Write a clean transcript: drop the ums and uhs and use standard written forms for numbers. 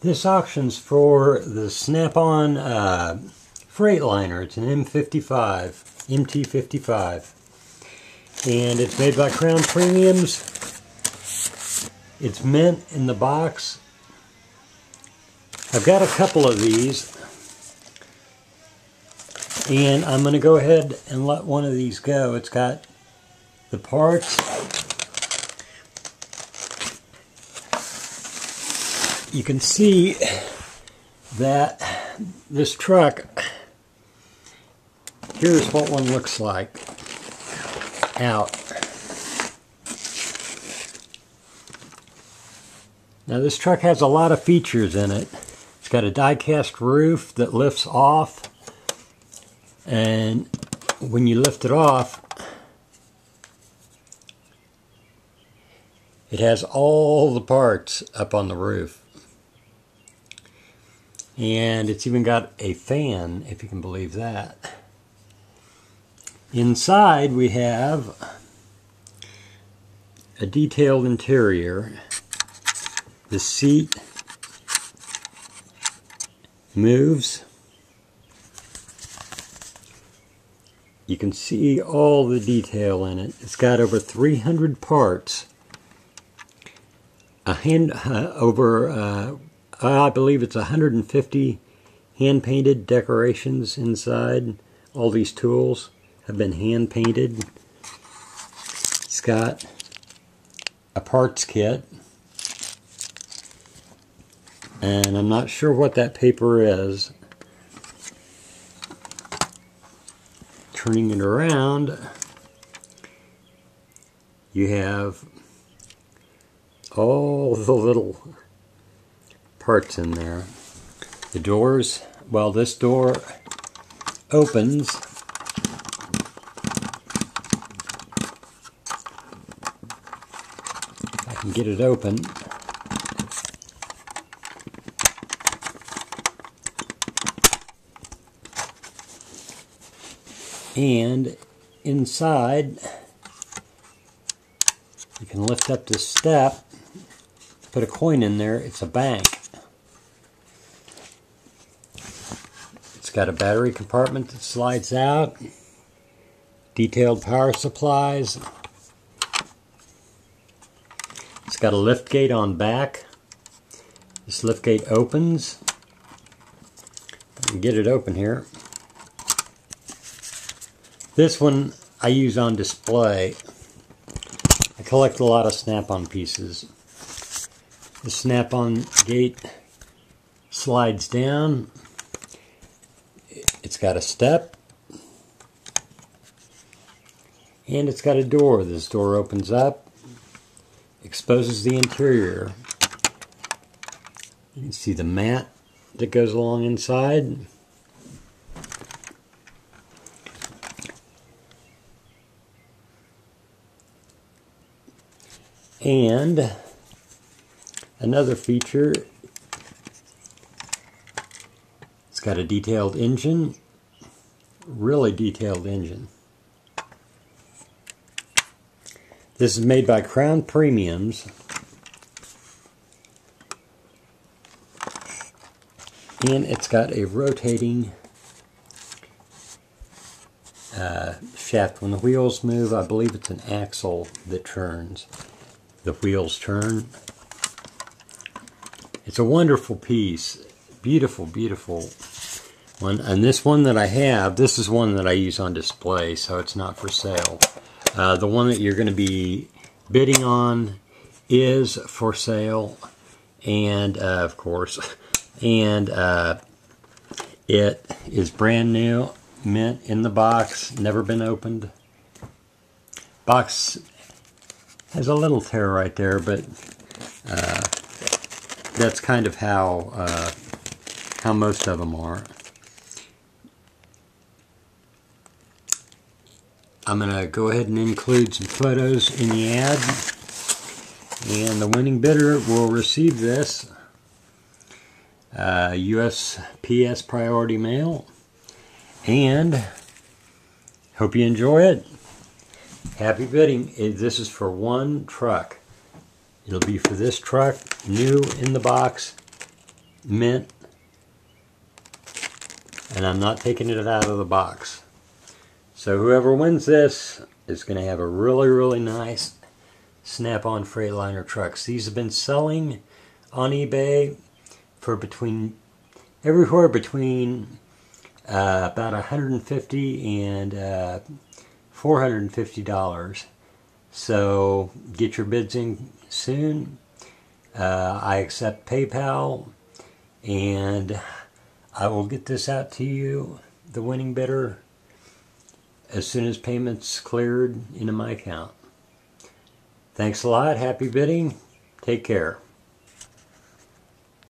This auction's for the Snap-on Frieghtliner. It's an M55, MT-55. And it's made by Crown Premiums. It's mint in the box. I've got a couple of these. And I'm going to go ahead and let one of these go. It's got the parts. You can see that this truck, here's what one looks like out. Now this truck has a lot of features in it. It's got a die-cast roof that lifts off, and when you lift it off, it has all the parts up on the roof. And it's even got a fan, if you can believe that. Inside we have a detailed interior. The seat moves. You can see all the detail in it. It's got over 300 parts. I believe it's 150 hand-painted decorations inside. All these tools have been hand-painted. It's got a parts kit. And I'm not sure what that paper is. Turning it around, you have all the little parts in there. The doors, well, this door opens. I can get it open. And inside, you can lift up this step, put a coin in there. It's a bank. It's got a battery compartment that slides out, detailed power supplies. It's got a lift gate on back. This lift gate opens. I can get it open here. This one I use on display. I collect a lot of Snap-on pieces. The Snap-on gate slides down. It's got a step. And it's got a door. This door opens up, exposes the interior. You can see the mat that goes along inside. And another feature, it's got a detailed engine, really detailed engine. This is made by Crown Premiums. And it's got a rotating shaft. When the wheels move, I believe it's an axle that turns. The wheels turn. It's a wonderful piece. Beautiful, beautiful one. And this one that I have, this is one that I use on display, so it's not for sale. The one that you're going to be bidding on is for sale, and of course, and it is brand new, mint in the box, never been opened. Box has a little tear right there, but that's kind of how most of them are. I'm going to go ahead and include some photos in the ad, and the winning bidder will receive this USPS priority mail, and hope you enjoy it. Happy bidding. This is for one truck. It'll be for this truck, new in the box, mint, and I'm not taking it out of the box. So whoever wins this is going to have a really, really nice Snap-on Frieghtliner trucks. These have been selling on eBay for everywhere between about $150 and $450. So get your bids in soon. I accept PayPal, and I will get this out to you, the winning bidder, as soon as payment's cleared into my account. Thanks a lot. Happy bidding. Take care.